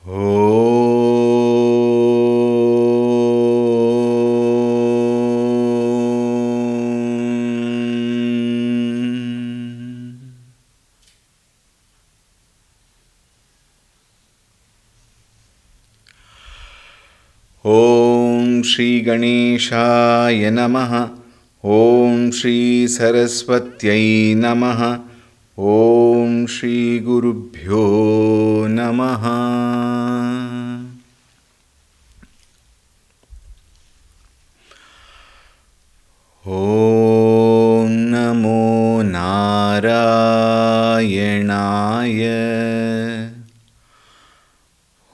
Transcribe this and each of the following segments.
ओम श्री गणेशाय नमः। ओम श्री सरस्वत्यै नमः। ओम श्री गुरुभ्यो नमः। ओम नमो नारायणाय।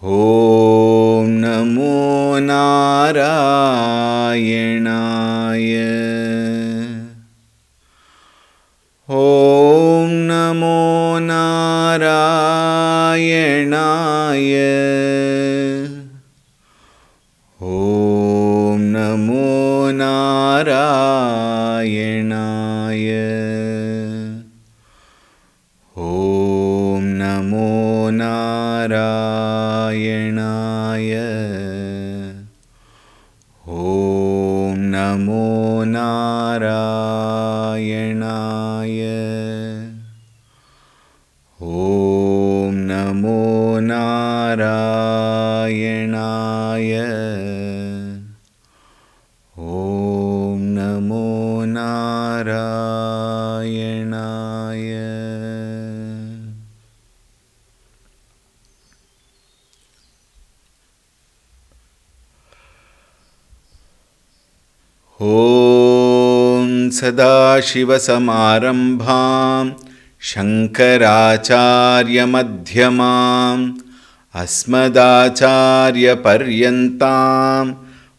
ओम नमो नारायणाय। ओम नमो नारायणाय। ओम नमो नारायणाय। ओम नमो नारायणाय। ओम नमो नारायणाय। ओम नमो नारायणाय। ओम नमो नारायणाय। ओम सदाशिवसमारंभां शंकराचार्यमध्यमाम् अस्मदाचार्यपर्यन्तां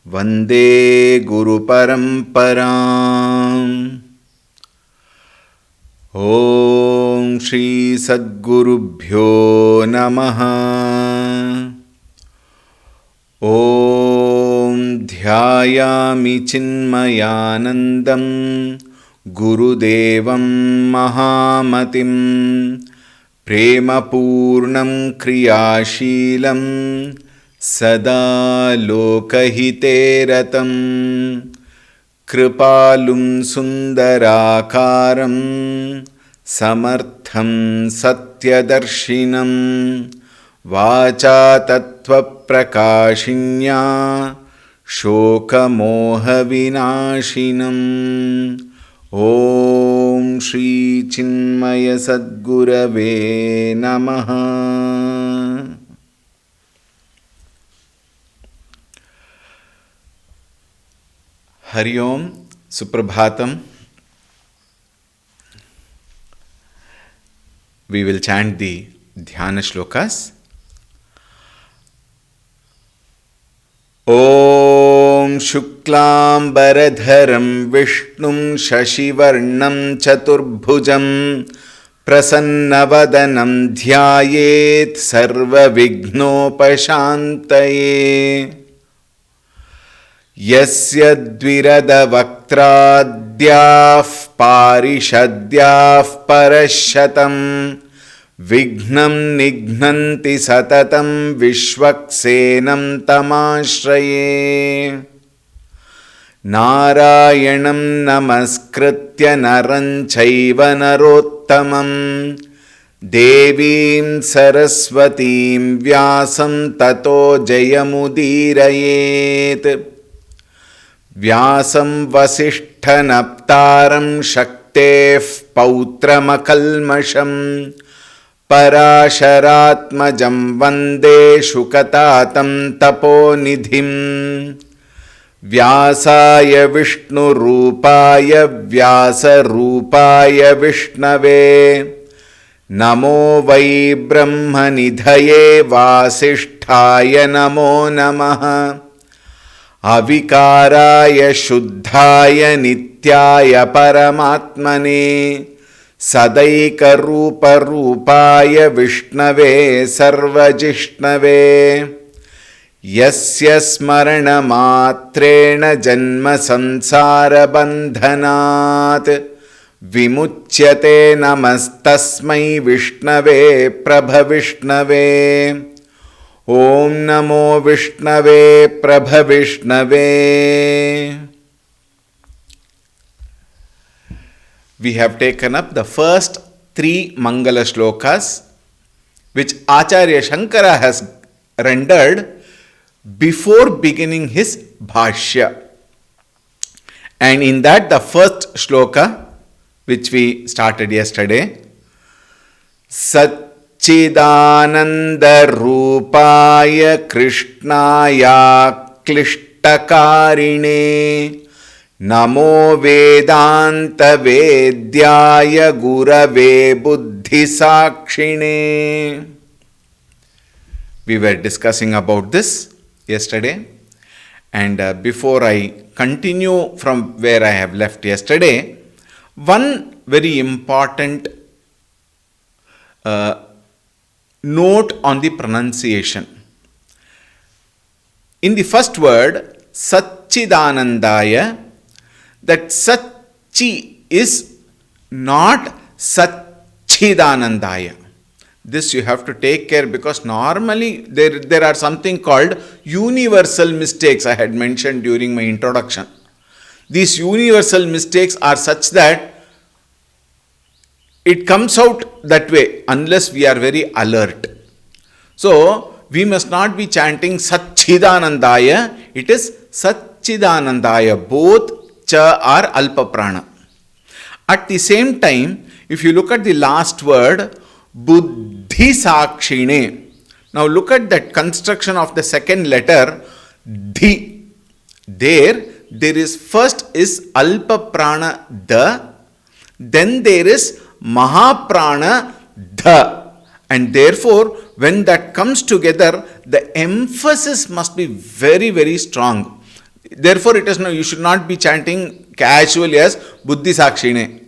वन्दे गुरुपरम्पराम्। ओम श्री सद्गुरुभ्यो नमः। ओम ध्यायामि चिन्मयानन्दं गुरुदेवं महामतिं प्रेमपूर्णं क्रियाशीलं सदा लोकहिते रतं कृपालुं सुन्दराकारं समर्थं सत्यदर्शिनं वाचा तत्त्वप्रकाशिन्या शोकमोहविनाशिनम्। ओम श्री चिन्मय सद्गुरवे नमः। हरि ओम, Suprabhatam. We will chant the dhyana shlokas. ओम शुक्लांबरधरं विष्णुं शशिवर्णं चतुर्भुजं प्रसन्नवदनं ध्यायेत् सर्वविघ्नोपशान्तये। यस्य द्विरदवक्त्राद्याः पारिषद्याः परशतं विघ्नं निघ्नन्ति सततं विश्वक्सेनं तमाश्रये। नारायणं नमस्कृत्य नरं चैव नरोत्तमं देवीं सरस्वतीं व्यासं ततो जयमुदीरयेत्। व्यासं वसिष्ठनप्तारं शक्तेः पौत्रमकल्मषम् पराशरात्मजं वन्दे शुकतातं तपोनिधिं। व्यासाय विष्णुरूपाय व्यासरूपाय विष्णवे नमो वै ब्रह्मनिधये वासिष्ठाय नमो नमः। अविकाराय शुद्धाय नित्याय परमात्मने सदैकरूपरूपाय विष्णवे सर्वजिष्णवे। यस्य स्मरणमात्रेण जन्मसंसारबन्धनात् विमुच्यते नमस्तस्मै विष्णवे प्रभविष्णवे। Om Namo Vishnave Prabhavishnave. We have taken up the first 3 Mangala shlokas which Acharya Shankara has rendered before beginning his Bhashya. And in that, the first shloka which we started yesterday, Satchidananda Rupaya Krishnaya Klishtakarine Namo Vedanta Vedyaya Gurave Buddhi Sakshine. We were discussing about this yesterday, and before I continue from where I have left yesterday, one very important note on the pronunciation. In the first word, Satchidanandaya, that Satchi is not Satchidanandaya. This you have to take care, because normally there are something called universal mistakes I had mentioned during my introduction. These universal mistakes are such that it comes out that way unless we are very alert. So, we must not be chanting Satchidanandaya, it is Satchidanandaya. Both cha are alpa prana. At the same time, if you look at the last word, Buddhi Sakshine. Now look at that construction of the second letter, Dhi. There is first is alpa prana da, then there is Mahaprana dha. And therefore, when that comes together, the emphasis must be very, very strong. Therefore, you should not be chanting casually as Buddhi Sakshine.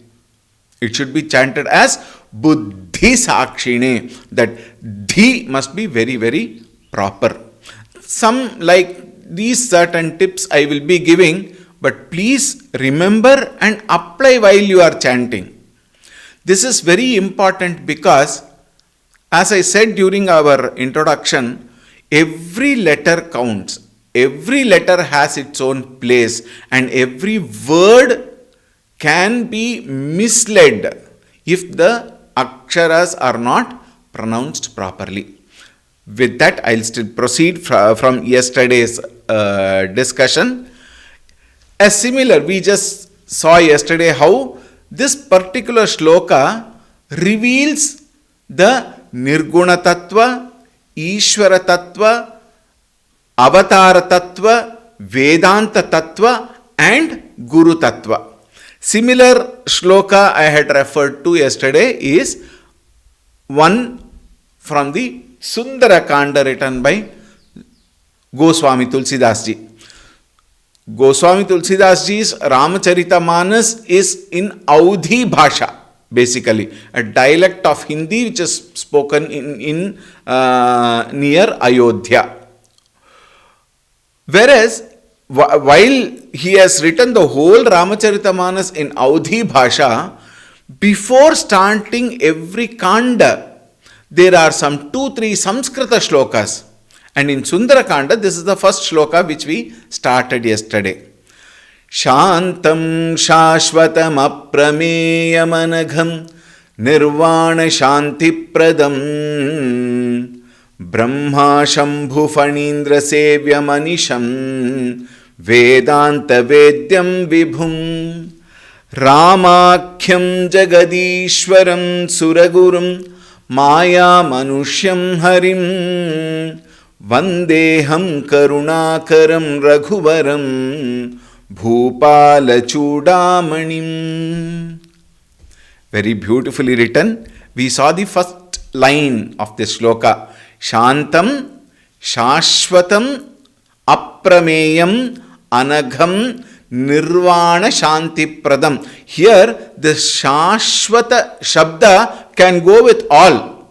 It should be chanted as Buddhi Sakshine. That Dhi must be very, very proper. Some like these certain tips I will be giving, but please remember and apply while you are chanting. This is very important because, as I said during our introduction, every letter counts. Every letter has its own place, and every word can be misled if the aksharas are not pronounced properly. With that, I'll still proceed from yesterday's discussion. A similar, we just saw yesterday how this particular shloka reveals the Nirguna Tattva, Ishvara Tattva, Avatara Tattva, Vedanta Tattva and Guru Tattva. Similar shloka I had referred to yesterday is one from the Sundara Kanda written by Goswami Tulsidas Ji. Goswami Tulsidas Ji's Ramacharita-manas is in Audhi Bhasha, basically a dialect of Hindi which is spoken in near Ayodhya. Whereas, while he has written the whole Ramacharita-manas in Audhi Bhasha, before starting every Kanda, there are some 2-3 Samskrita shlokas. And in Sundara Kanda, this is the first shloka which we started yesterday. Shantam Shashvatam Aprameyamanagham Nirvana Shanti Pradam Brahma Shambhu Fanindra Sevya Manisham Vedanta Vedyam Vibhum Ramakhyam Jagadishwaram Suragurum Maya Manushyam Harim Vandeham Karunakaram Raghuvaram Bhupala Chudamanim. Very beautifully written. We saw the first line of this shloka. Shantam Shashvatam Aprameyam Anagham Nirvana Shanti Pradam. Here the Shashvata Shabda can go with all.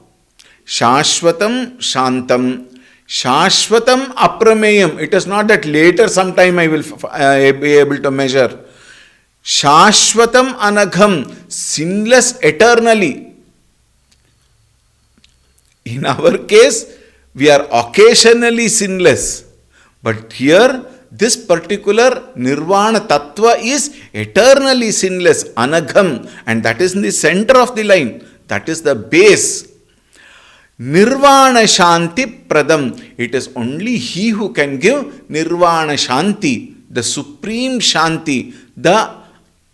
Shashvatam Shantam. Shashvatam Aprameyam. It is not that later sometime I will be able to measure. Shashvatam Anagham. Sinless eternally. In our case, we are occasionally sinless. But here, this particular Nirvana Tattva is eternally sinless, Anagham, and that is in the center of the line. That is the base. Nirvana Shanti Pradam. It is only he who can give Nirvana Shanti, the supreme Shanti, the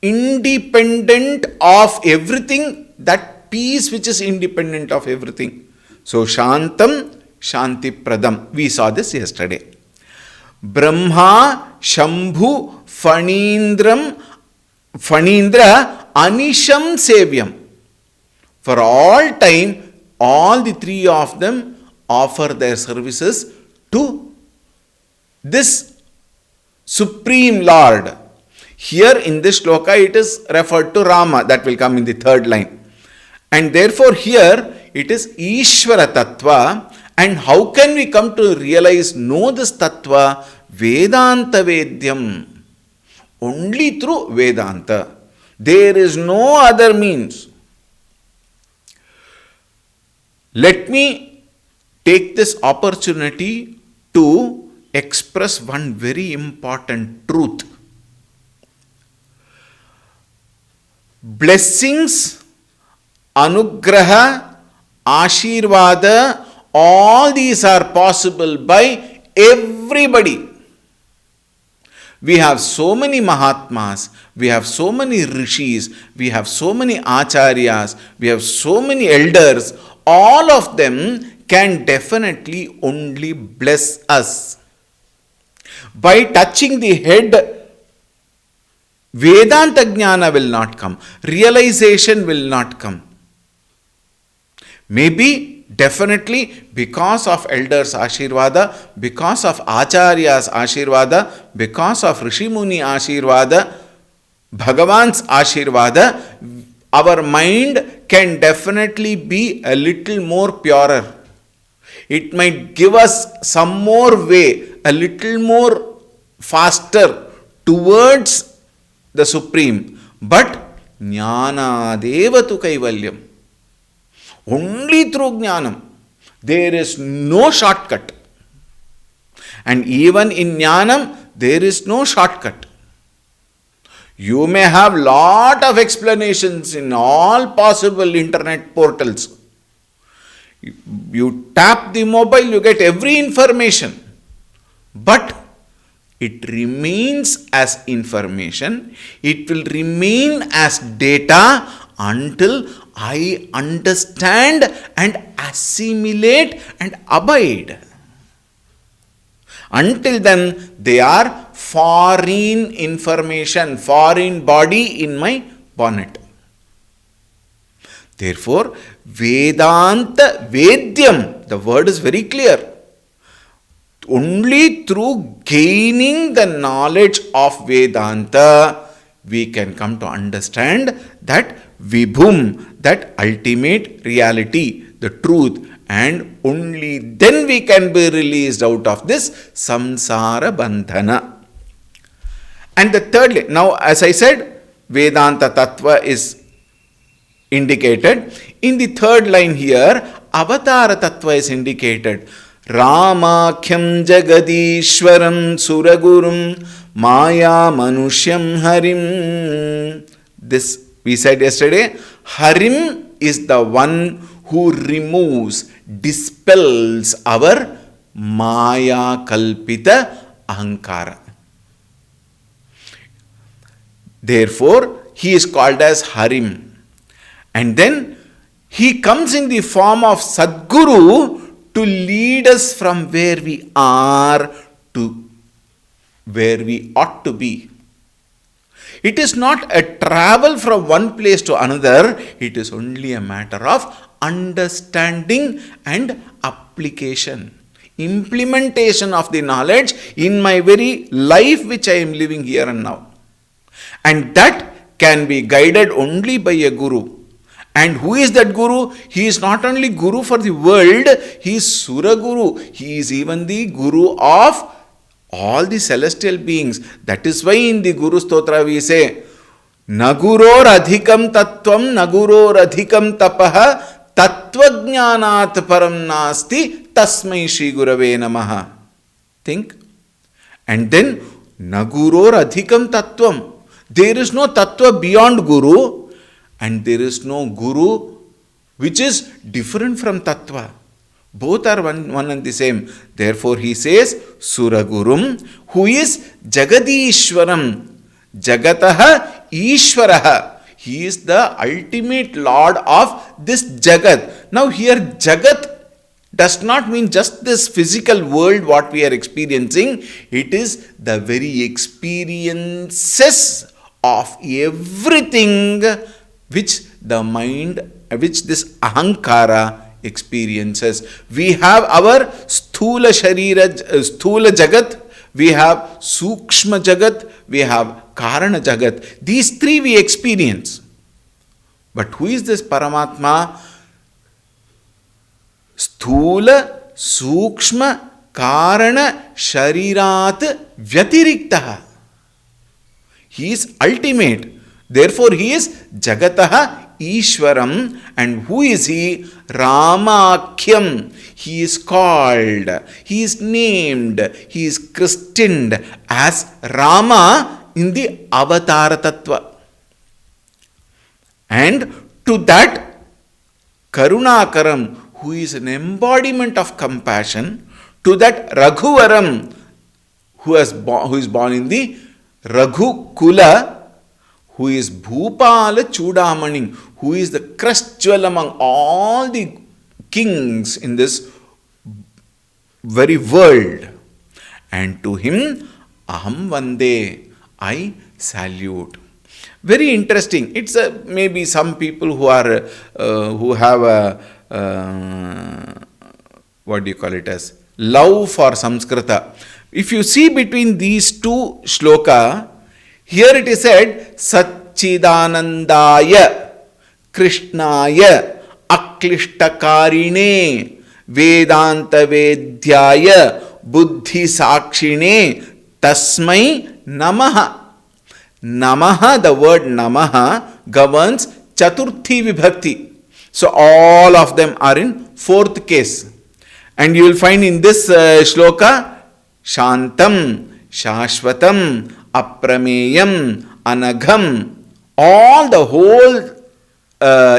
independent of everything, that peace which is independent of everything. So Shantam Shanti Pradam. We saw this yesterday. Brahma Shambhu Phanindra Anisham Sevyam. For all time, all the three of them offer their services to this Supreme Lord. Here in this shloka it is referred to Rama, that will come in the third line. And therefore here it is Ishvara Tattva. And how can we come to realize, know this Tattva? Vedanta Vedyam. Only through Vedanta. There is no other means. Let me take this opportunity to express one very important truth. Blessings, Anugraha, Ashirvada, all these are possible by everybody. We have so many Mahatmas, we have so many Rishis, we have so many Acharyas, we have so many elders. All of them can definitely only bless us. By touching the head, Vedanta Jnana will not come. Realization will not come. Maybe, definitely, because of elders' Ashirvada, because of Acharya's Ashirvada, because of Rishi Muni Ashirvada, Bhagavan's Ashirvada, our mind can definitely be a little more purer. It might give us some more way, a little more faster towards the Supreme. But Jnana Devatu Kaivalyam. Only through Jnanam. There is no shortcut. And even in Jnanam, there is no shortcut. You may have lot of explanations in all possible internet portals. You tap the mobile, you get every information. But it remains as information. It will remain as data until I understand and assimilate and abide. Until then, they are foreign information, foreign body in my bonnet. Therefore, Vedanta Vedyam, the word is very clear. Only through gaining the knowledge of Vedanta, we can come to understand that Vibhum, that ultimate reality, the truth, and only then we can be released out of this samsara bandhana. And the thirdly, now as I said, Vedanta Tattva is indicated. In the third line here, Avatara Tattva is indicated. Ramakhyam Jagadishwaram Suragurum Maya Manushyam Harim. This we said yesterday, Harim is the one who removes, dispels our Maya Kalpita Ahankara. Therefore, he is called as Harim. And then he comes in the form of Sadguru to lead us from where we are to where we ought to be. It is not a travel from one place to another. It is only a matter of understanding and application. Implementation of the knowledge in my very life which I am living here and now. And that can be guided only by a guru. And who is that guru? He is not only guru for the world, he is Sura Guru. He is even the guru of all the celestial beings. That is why in the Guru Stotra we say, Naguror adhikam tattvam, naguror adhikam tapaha, tattvajnanat param nasti, Tasmai Shri Gurave Namaha. Think. And then, Naguror Adhikam Tattvam. There is no Tattva beyond Guru, and there is no Guru which is different from Tattva. Both are one and the same. Therefore, he says, Suragurum, who is Jagadishwaram. Jagataha Ishwaraha. He is the ultimate Lord of this Jagat. Now, here Jagat does not mean just this physical world what we are experiencing. It is the very experiences of everything which the mind, which this Ahankara experiences. We have our Sthula Jagat, we have Sukshma Jagat, we have Karana Jagat. These three we experience. But who is this Paramatma? Sthula, Sukshma, Karana, Sharirat, Vyatiriktaha. He is ultimate. Therefore, he is Jagataha Ishwaram. And who is he? Ramakhyam. He is called, he is named, he is christened as Rama in the Avatara Tattva. And to that, Karunakaram, who is an embodiment of compassion, to that Raghuvaram, who is born in the Raghu Kula, who is Bhupala Chudamani, who is the crest jewel among all the kings in this very world. And to him, Aham Vande, I salute. Very interesting. It's maybe some people who are who have a what do you call it as love for Samskrita. If you see between these two shloka, here it is said Satchidanandaya Krishnaya Aklishtakarine Vedanta Vedyaya Buddhi Sakshine Tasmai Namaha. Namaha, the word Namaha governs Chaturthi Vibhakti. So all of them are in fourth case. And you will find in this shloka Shantam, Shashvatam, Aprameyam, Anagham. All the whole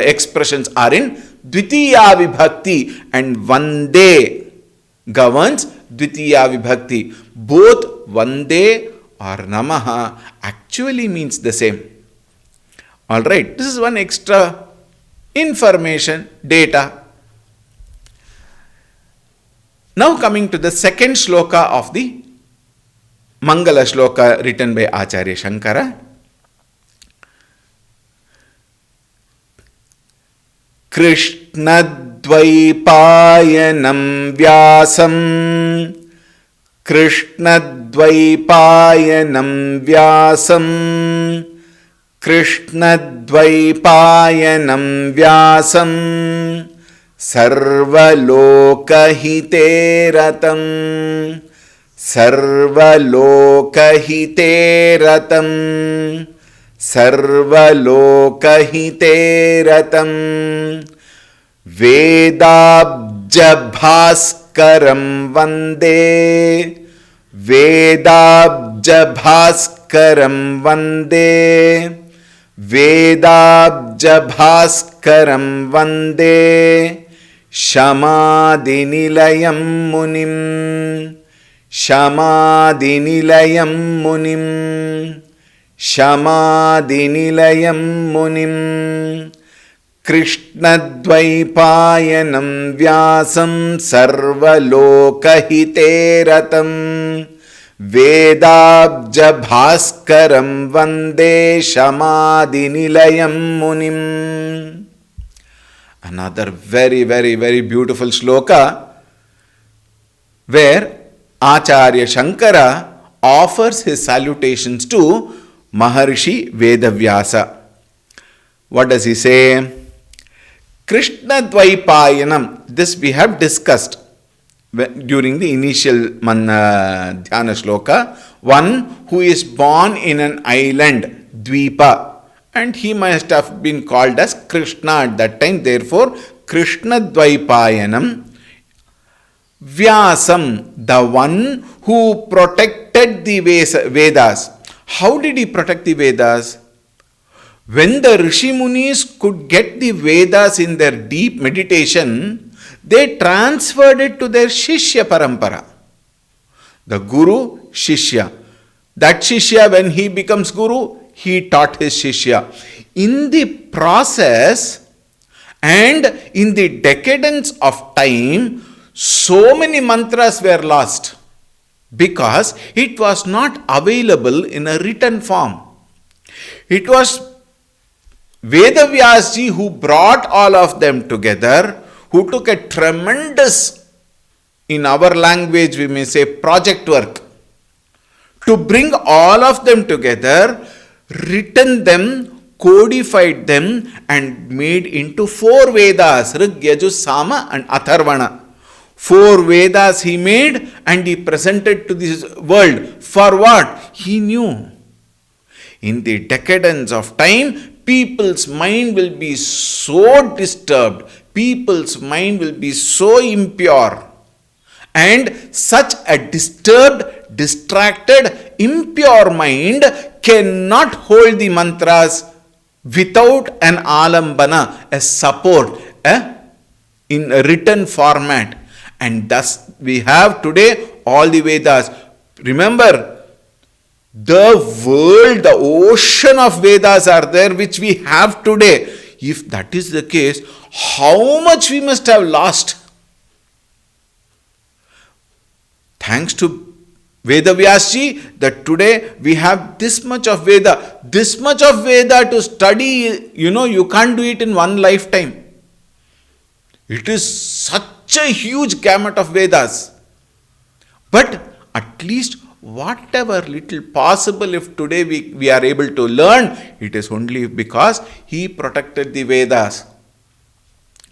expressions are in Dvitiya Vibhakti, and Vande governs Dvitiya Vibhakti. Both Vande or Namaha actually means the same. Alright, this is one extra information, data. Now coming to the second shloka of the Mangala shloka written by Acharya Shankara. Krishnadvaipayanam Vyasam Krishnadvaipayanam Vyasam Krishnadvaipayanam Vyasam Sarvalokahiteratam Sarvalokahiteratam Sarvalokahiteratam Vedabjabhaskaram Vande Vedabjabhaskaram Vande Vedabjabhaskaram Vande Shamadinilayam Munim Shamadinilayam Munim Shamadinilayam Munim Krishnadvaipayanam Vyasam Sarvalokahiteratam Vedabjabhaskaram Vande Shamadinilayam Munim. Another very, very, very beautiful shloka where Acharya Shankara offers his salutations to Maharishi Vedavyasa. What does he say? Krishnadvaipayanam. This we have discussed during the initial Dhyana shloka. One who is born in an island, Dvipa, and he must have been called as Krishna at that time. Therefore, Krishnadvaipayanam. Vyasam, the one who protected the Vedas. How did he protect the Vedas? When the Rishi Munis could get the Vedas in their deep meditation, they transferred it to their Shishya Parampara. The Guru, Shishya. That Shishya, when he becomes Guru, he taught his Shishya. In the process and in the decadence of time, so many mantras were lost because it was not available in a written form. It was Vedavyasji who brought all of them together, who took a tremendous, in our language we may say, project work, to bring all of them together, written them, codified them, and made into 4 Vedas, Rig, Yajur, Sama and Atharvana. 4 Vedas he made and he presented to this world. For what? He knew. In the decadence of time, people's mind will be so disturbed, people's mind will be so impure. And such a disturbed, distracted, impure mind cannot hold the mantras without an alambana, a support, in a written format. And thus we have today all the Vedas. Remember, the world, the ocean of Vedas are there which we have today. If that is the case, how much we must have lost? Thanks to Vedavyasji, that today we have this much of Veda. This much of Veda to study, you can't do it in one lifetime. It is such a huge gamut of Vedas. But at least whatever little possible, if today we are able to learn, it is only because he protected the Vedas.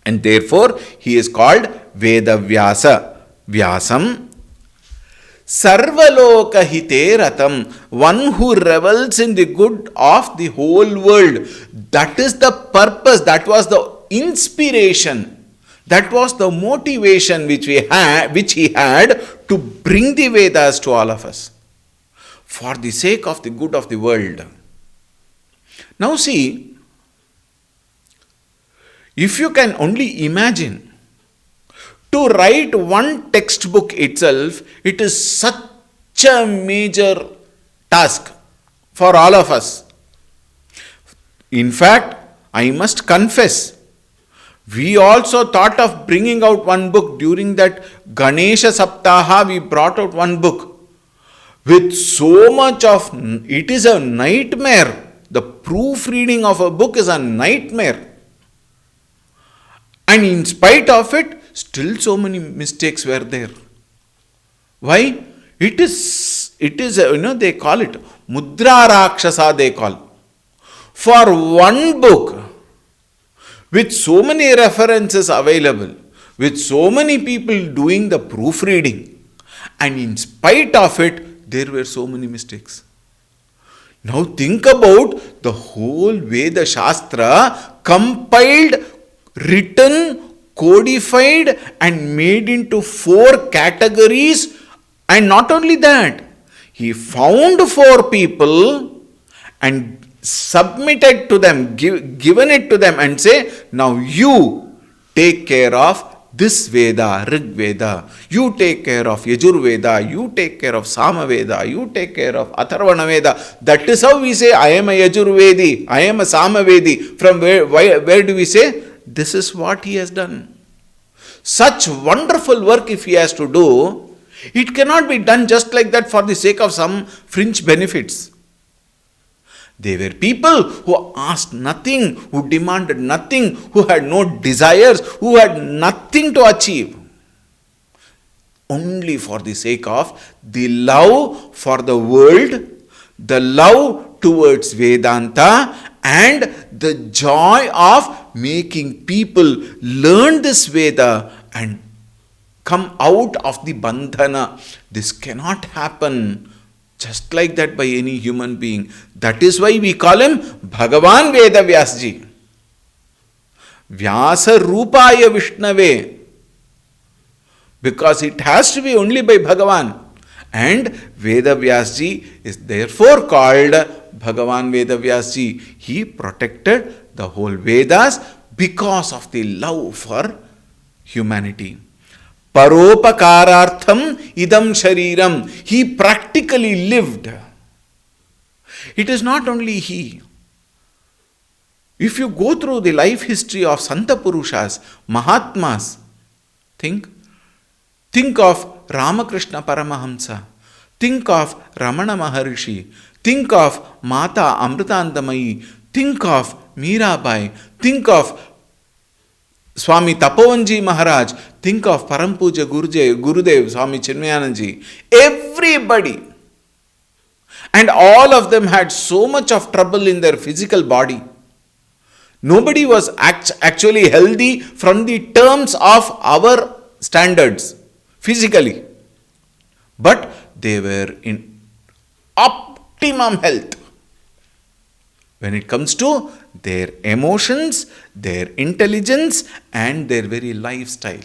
And therefore, he is called Vedavyasa. Vyasam. Sarvaloka hite ratam, one who revels in the good of the whole world. That is the purpose, that was the inspiration, that was the motivation which he had to bring the Vedas to all of us, for the sake of the good of the world. Now see, if you can only imagine, to write one textbook itself, it is such a major task for all of us. In fact, I must confess, we also thought of bringing out one book during that Ganesha Saptaha. We brought out one book with so much of, it is a nightmare. The proofreading of a book is a nightmare. And in spite of it, still so many mistakes were there. Why? It is they call it Mudra Rakshasa, they call. For one book, with so many references available, with so many people doing the proofreading, and in spite of it, there were so many mistakes. Now think about the whole Veda Shastra compiled, written, codified and made into 4 categories. And not only that, he found 4 people and submitted to them, given it to them and say, now you take care of this Veda, Rig Veda, you take care of Yajur Veda, you take care of Sama Veda, you take care of Atharvana Veda. That is how we say, I am a Yajur Vedi, I am a Sama Vedi. From where do we say? This is what he has done. Such wonderful work if he has to do, it cannot be done just like that for the sake of some fringe benefits. They were people who asked nothing, who demanded nothing, who had no desires, who had nothing to achieve. Only for the sake of the love for the world, the love towards Vedanta, and the joy of making people learn this Veda and come out of the bandhana. This cannot happen just like that by any human being. That is why we call him Bhagavan Vedavyasji. Vyasa Rupaya Vishnave. because it has to be only by Bhagavan. And Vedavyasji is therefore called Bhagavan Vedavyasji. He protected the whole Vedas because of the love for humanity. Paropakarartham idam shariram. He practically lived. It is not only he. If you go through the life history of Santa Purushas, Mahatmas, think of Ramakrishna Paramahamsa, think of Ramana Maharishi, think of Mata Amritandamayi, think of Mirabai, think of Swami Tapovanji Maharaj, think of Parampuja Gurudev, Swami Chinmayananji, everybody. And all of them had so much of trouble in their physical body. Nobody was actually healthy from the terms of our standards, physically. But they were in optimum health when it comes to their emotions, their intelligence, and their very lifestyle.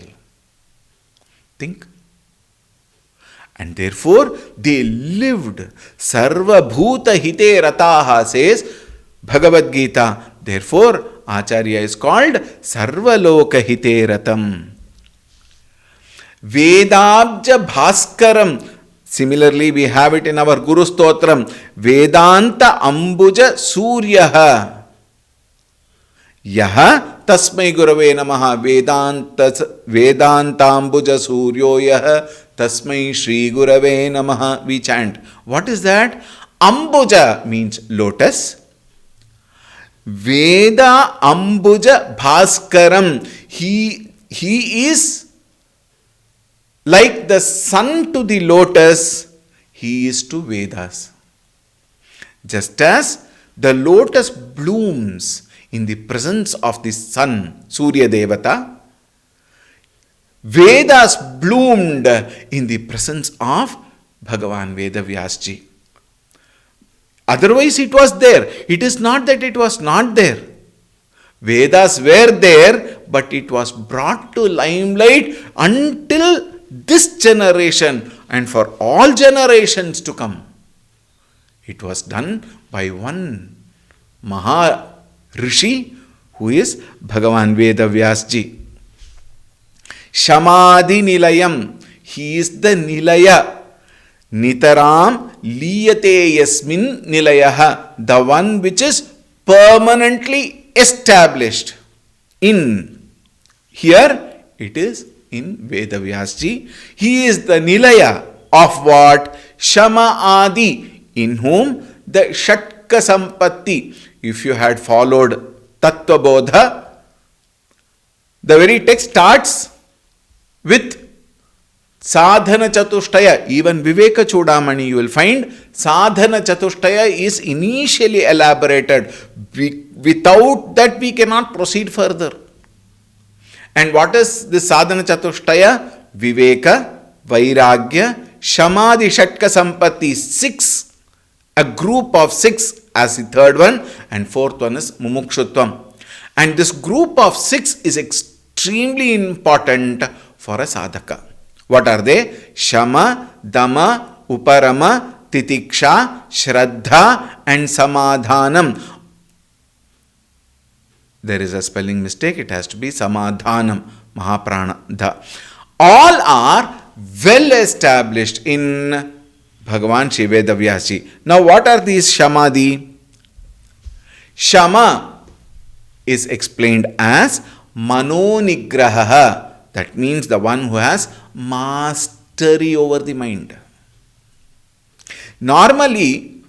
Think. And therefore, they lived. Sarva bhuta hite rataha, says Bhagavad Gita. Therefore, Acharya is called Sarva loka hite ratam. Vedabja bhaskaram. Similarly, we have it in our Guru Stotram. Vedanta ambuja suryaha. Yaha tasmai gurave namaha. Vedantambuja suryo yaha tasmai shri gurave namaha. We chant. What is that? Ambuja means lotus. Veda ambuja bhaskaram. He is like the sun to the lotus, he is to Vedas. Just as the lotus blooms in the presence of the sun, Surya Devata, Vedas bloomed in the presence of Bhagavan Vedavyasji. Otherwise it was there. It is not that it was not there. Vedas were there, but it was brought to limelight until this generation and for all generations to come. It was done by one Maha Rishi who is Bhagavan Vedavyasji. Shamadhi Nilayam. He is the Nilaya. Nitaram liyate yasmin nilayaha. The one which is permanently established. In. Here it is in Vedavyasji. He is the Nilaya of what? Shama Adi, in whom the Shatka Sampatti. If you had followed Tattva Bodha, the very text starts with Sadhana Chatushtaya. Even Viveka Chudamani, you will find Sadhana Chatushtaya is initially elaborated. Without that, we cannot proceed further. And what is this Sadhana Chatushtaya? Viveka, Vairagya, Shamadhi, Shatka Sampatti. 6. A group of 6 as the third one. And fourth one is Mumukshutvam. And this group of 6 is extremely important for a sadhaka. What are they? Shama, Dama, Uparama, Titiksha, Shraddha and Samadhanam. There is a spelling mistake. It has to be Samadhanam, Mahaprana, Dha. All are well established in Bhagavan Shri Vedavyasji. Now what are these Shamadhi? Shama is explained as Manonigraha. That means the one who has mastery over the mind. Normally,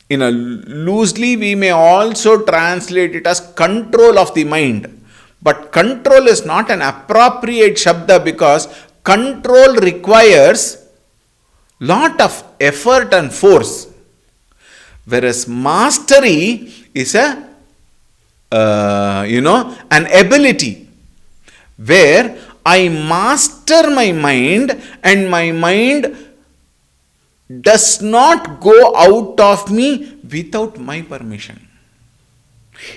loosely we may also translate it as control of the mind. But control is not an appropriate shabda because control requires lot of effort and force. Whereas mastery is an ability where I master my mind and my mind does not go out of me without my permission.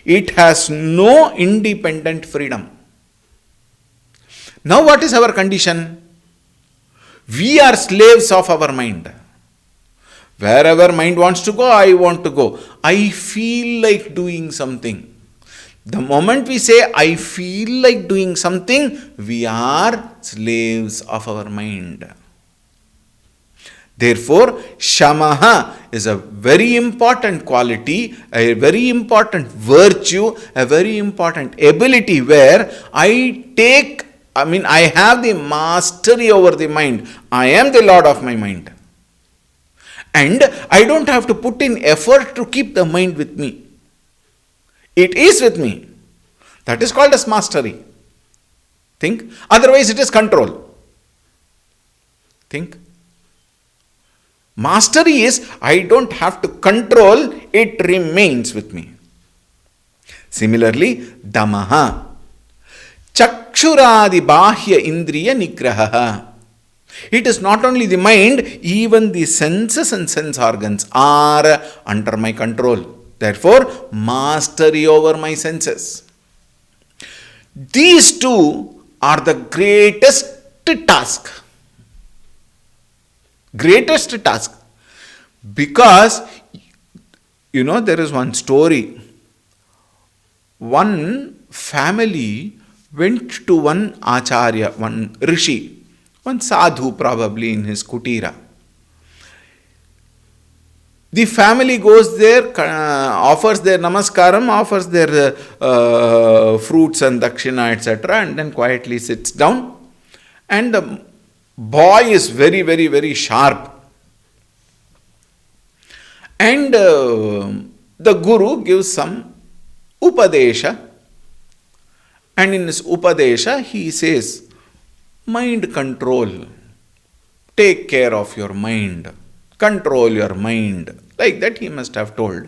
It has no independent freedom. Now what is our condition? We are slaves of our mind. Wherever mind wants to go, I want to go. I feel like doing something. The moment we say, I feel like doing something, we are slaves of our mind. Therefore, shamaha is a very important quality, a very important virtue, a very important ability where I have the mastery over the mind. I am the lord of my mind. And I don't have to put in effort to keep the mind with me. It is with me. That is called as mastery. Think. Otherwise it is control. Think. Mastery is, I don't have to control, it remains with me. Similarly, damaha. Chakshuradi bahya indriya nigraha. It is not only the mind, even the senses and sense organs are under my control. Therefore, mastery over my senses. These two are the greatest task. Greatest task. Because, there is one story. One family went to one acharya, one rishi, one sadhu probably in his kutira. The family goes there, offers their namaskaram, offers their fruits and dakshina, etc., and then quietly sits down. And the boy is very, very, very sharp. And the guru gives some upadesha. And in his upadesha, he says, mind control. Take care of your mind. Control your mind. Like that he must have told.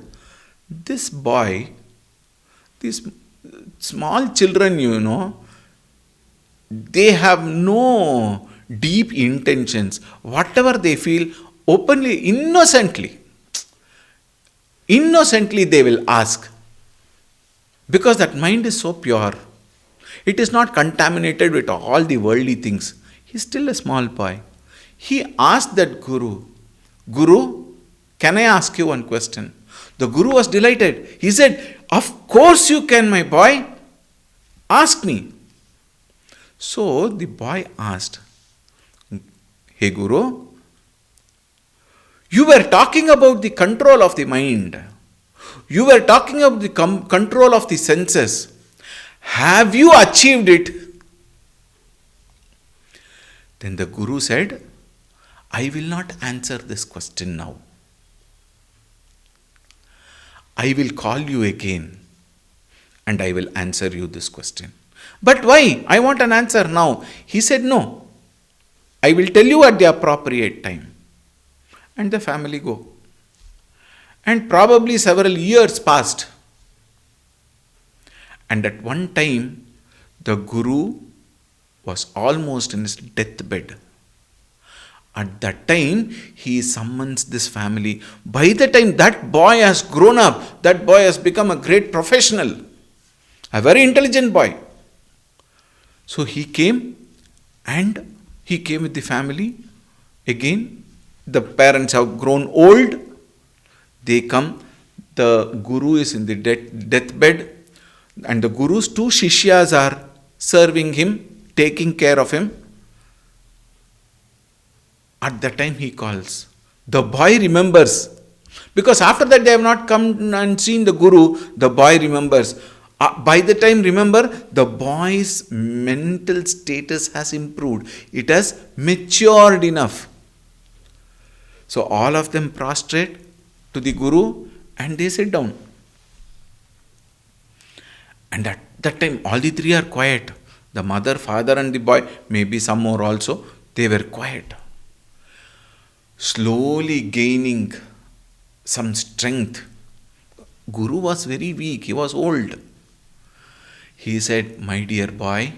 This boy, these small children, they have no deep intentions. Whatever they feel, openly, innocently they will ask. Because that mind is so pure. It is not contaminated with all the worldly things. He is still a small boy. He asked that Guru, can I ask you one question? The Guru was delighted. He said, of course you can, my boy. Ask me. So the boy asked, hey Guru, you were talking about the control of the mind. You were talking about the control of the senses. Have you achieved it? Then the Guru said, I will not answer this question now. I will call you again and I will answer you this question. But why? I want an answer now. He said, no. I will tell you at the appropriate time. And the family go. And probably several years passed. And at one time, the Guru was almost in his deathbed. At that time, he summons this family. By the time that boy has grown up, that boy has become a great professional, a very intelligent boy. So he came and he came with the family. Again, the parents have grown old. They come. The Guru is in the deathbed. And the Guru's two Shishyas are serving him, taking care of him. At that time he calls. The boy remembers. Because after that they have not come and seen the Guru. The boy remembers. By the time, remember, the boy's mental status has improved. It has matured enough. So all of them prostrate to the Guru and they sit down. And at that time, all the three are quiet. The mother, father and the boy, maybe some more also, they were quiet. Slowly gaining some strength. Guru was very weak, he was old. He said, my dear boy,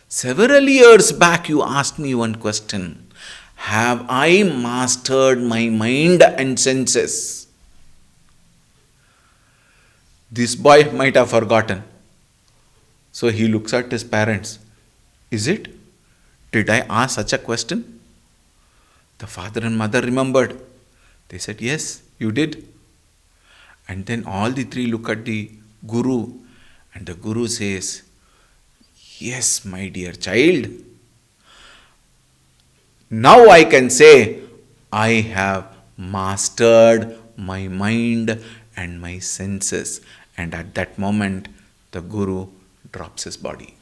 several years back you asked me one question. Have I mastered my mind and senses? This boy might have forgotten. So he looks at his parents. Is it? Did I ask such a question? The father and mother remembered. They said, yes, you did. And then all the three look at the Guru, and the Guru says, yes, my dear child, now I can say, I have mastered my mind and my senses. And at that moment, the Guru drops his body.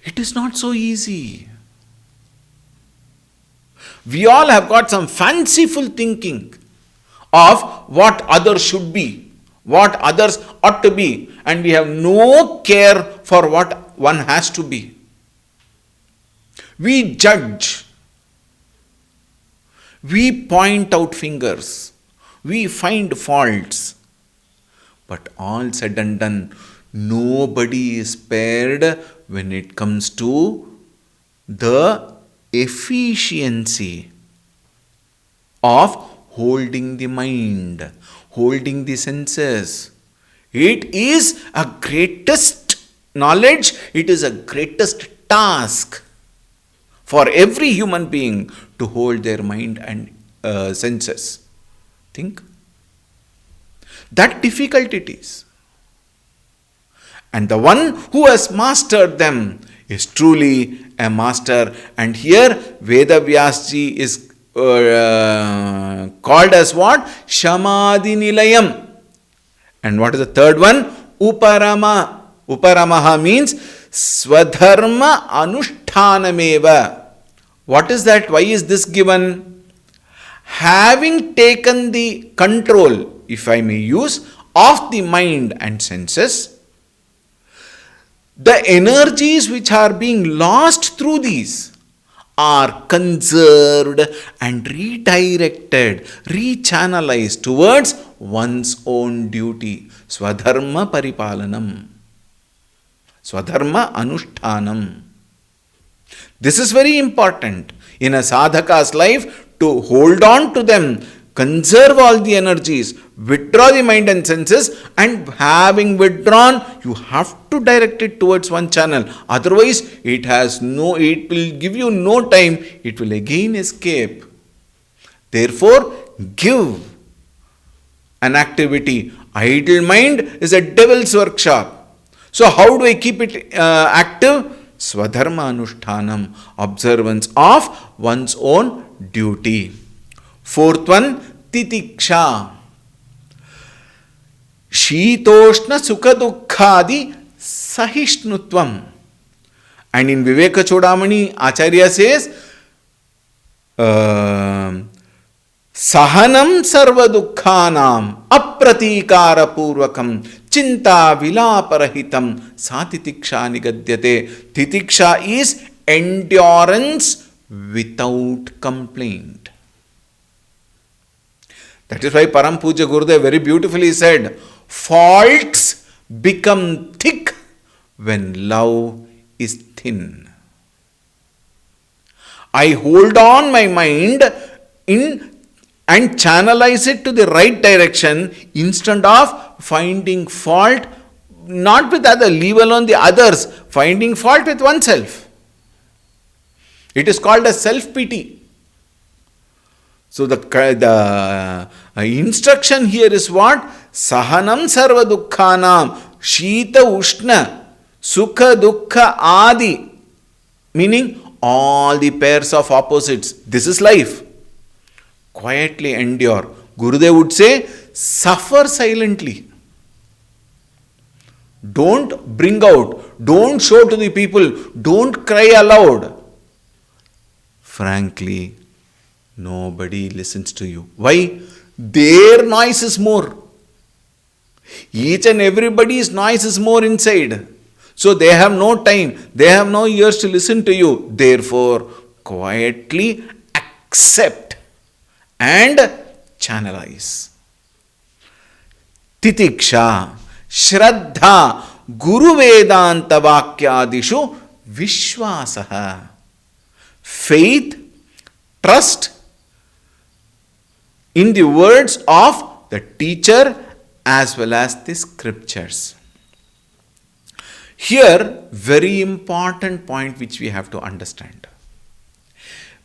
It is not so easy. We all have got some fanciful thinking of what others should be, what others ought to be, and we have no care for what one has to be. We judge, we point out fingers, we find faults, but all said and done, nobody is spared when it comes to the efficiency of holding the mind, holding the senses. It is a greatest knowledge, it is a greatest task for every human being to hold their mind and senses. Think. That difficult it is. And the one who has mastered them is truly a master. And here Veda Vyasji is called as what? Shamadhi Nilayam. And what is the third one? Uparama. Uparamaha means Swadharma Anushtanameva. What is that? Why is this given? Having taken the control, if I may use, of the mind and senses, the energies which are being lost through these are conserved and redirected, rechannelized towards one's own duty. Swadharma Paripalanam. Swadharma Anushtanam. This is very important in a sadhaka's life, to hold on to them, conserve all the energies, withdraw the mind and senses, and having withdrawn, you have to direct it towards one channel. Otherwise, it will give you no time, it will again escape. Therefore, give an activity. Idle mind is a devil's workshop. So how do I keep it active? Swadharma Anushtanam, observance of one's own duty. Fourth one, Titiksha. Shitoshna Sukha Dukkhadi Sahishnutvam. And in Viveka Chodamani, Acharya says, Sahanam Sarva Dukkhanam Apratikara Purvakam Chinta Vilaparahitam Satitiksha Nigadyate. Titiksha is endurance without complaint. That is why Param Puja Gurudev very beautifully said, faults become thick when love is thin. I hold on my mind and channelize it to the right direction instead of finding fault, not with others, leave alone the others, finding fault with oneself. It is called as self-pity. So the instruction here is what? Sahanam sarva dukkhanam, shita ushna, sukha dukkha adi, meaning all the pairs of opposites. This is life. Quietly endure. Gurudev would say, suffer silently. Don't bring out, don't show to the people, don't cry aloud. Frankly, nobody listens to you. Why? Their noise is more. Each and everybody's noise is more inside. So they have no time, they have no ears to listen to you. Therefore, quietly accept and channelize. Titiksha, Shraddha, Guru Vedanta Vakyadishu, Vishwasaha. Faith, trust in the words of the teacher as well as the scriptures. Here, very important point which we have to understand.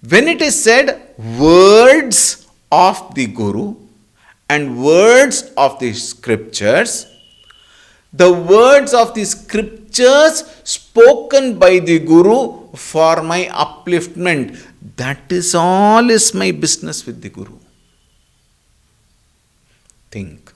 When it is said words of the Guru and words of the scriptures, the words of the scriptures spoken by the Guru for my upliftment, that is all is my business with the Guru. Think.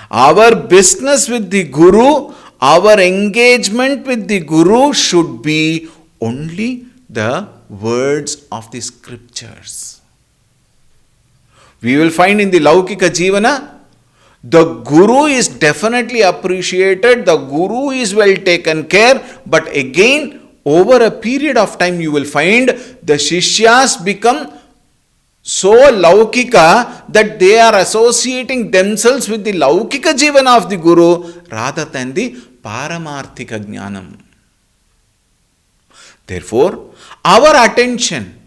Our business with the Guru, our engagement with the Guru should be only the words of the scriptures. We will find in the Laukika Jivana, the Guru is definitely appreciated, the Guru is well taken care, but again, over a period of time, you will find the Shishyas become so Laukika that they are associating themselves with the Laukika Jivana of the Guru rather than the Paramarthika Jnanam. Therefore, our attention,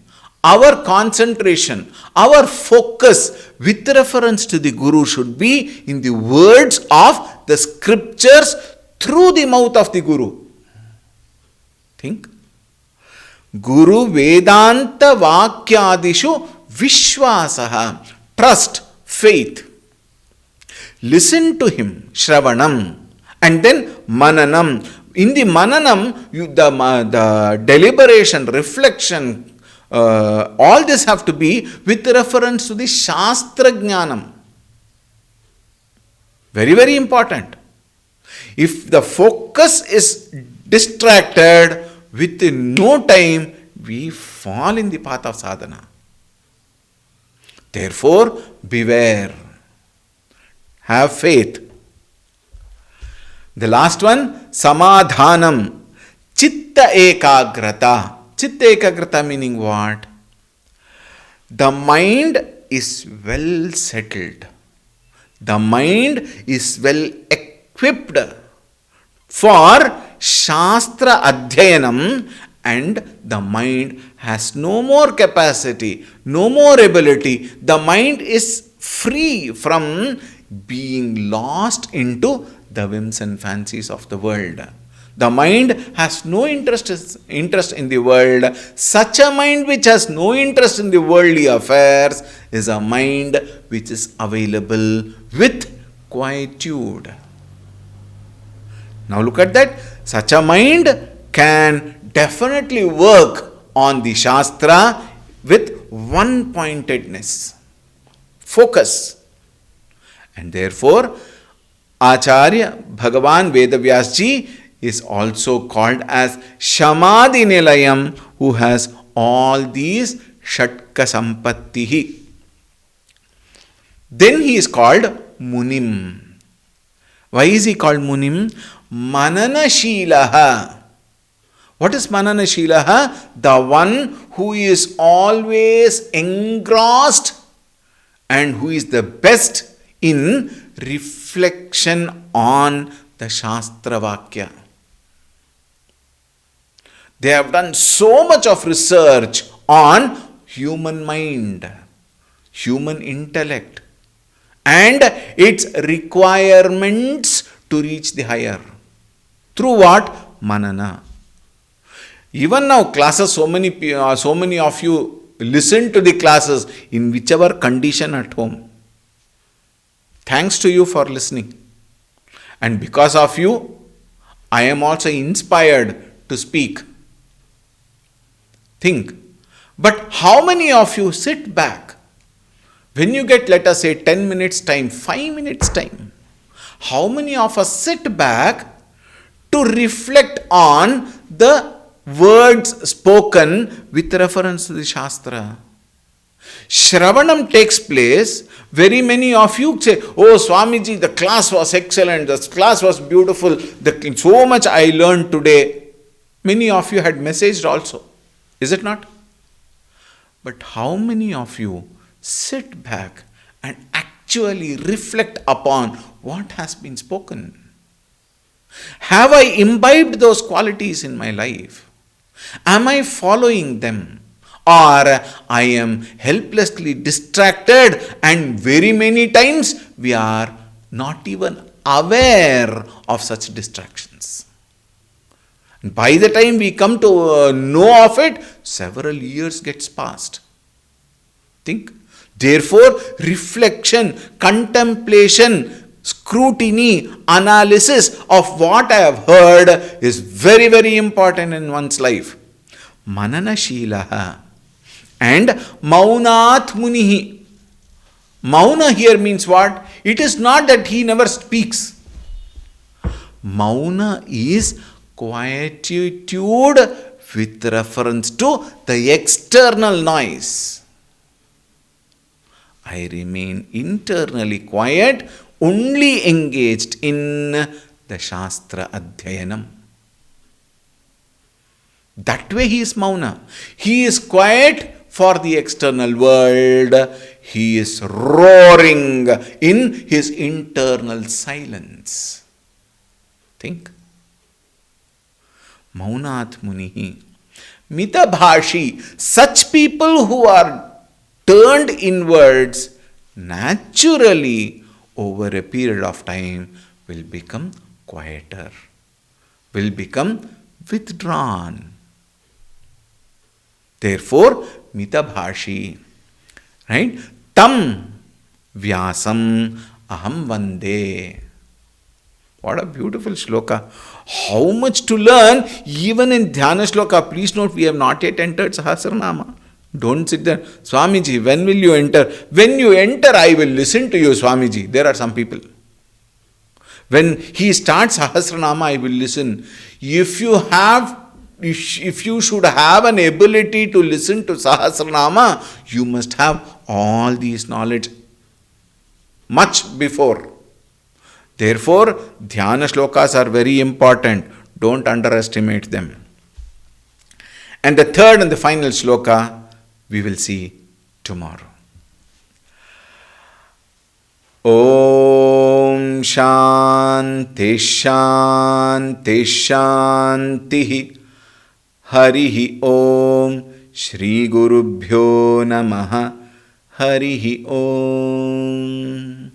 our concentration, our focus with reference to the Guru should be in the words of the scriptures through the mouth of the Guru. Think. Guru Vedanta Vakyadishu Vishwasaha. Trust, faith. Listen to him, Shravanam. And then Mananam. In the Mananam, the deliberation, reflection, all this have to be with reference to the Shastra Jnanam. Very, very important. If the focus is distracted, within no time, we fall in the path of sadhana. Therefore, beware. Have faith. The last one, Samadhanam. Chitta Ekagrata. Chitta Ekagrata meaning what? The mind is well settled. The mind is well equipped for Shastra Adhyayanam, and the mind has no more capacity, no more ability. The mind is free from being lost into the whims and fancies of the world. The mind has no interest in the world. Such a mind which has no interest in the worldly affairs is a mind which is available with quietude. Now look at that. Such a mind can definitely work on the Shastra with one-pointedness, focus. And therefore, Acharya Bhagavan Vedavyas Ji is also called as Shamadhi Nilayam, who has all these Shatka Sampattihi. Then he is called Munim. Why is he called Munim? Manana Shilaha. What is Manana Shilaha? The one who is always engrossed and who is the best in reflection on the Shastra Vakya. They have done so much of research on human mind, human intellect, and its requirements to reach the higher. Through what? Manana. Even now, classes, so many of you listen to the classes in whichever condition at home. Thanks to you for listening. And because of you, I am also inspired to speak. Think. But how many of you sit back when you get, let us say, 10 minutes time, 5 minutes time? How many of us sit back to reflect on the words spoken with reference to the Shastra? Shravanam takes place. Very many of you say, oh Swamiji, the class was excellent, the class was beautiful, so much I learned today. Many of you had messaged also. Is it not? But how many of you sit back and actually reflect upon what has been spoken? Have I imbibed those qualities in my life? Am I following them? Or I am helplessly distracted, and very many times we are not even aware of such distractions. And by the time we come to know of it, several years gets passed. Think. Therefore, reflection, contemplation, scrutiny, analysis of what I have heard is very, very important in one's life. Manana Shilaha and Maunat Munihi. Mauna here means what? It is not that he never speaks. Mauna is quietude with reference to the external noise. I remain internally quiet, only engaged in the Shastra Adhyayanam. That way he is Mauna. He is quiet for the external world. He is roaring in his internal silence. Think. Maunat Munihi. Mitabhashi. Such people who are turned inwards naturally over a period of time will become quieter, will become withdrawn. Therefore, mitabhashi, right? Tam vyasam aham vande. What a beautiful shloka. How much to learn even in Dhyana shloka. Please note, we have not yet entered Sahasranama. Don't sit there. Swamiji, when will you enter? When you enter, I will listen to you, Swamiji. There are some people. When he starts Sahasranama, I will listen. If you should have an ability to listen to Sahasranama, you must have all these knowledge much before. Therefore, Dhyana shlokas are very important. Don't underestimate them. And the third and the final shloka we will see tomorrow. Om Shanti Shanti Shanti Harihi Om Shri Gurubhyo Namaha Harihi Om.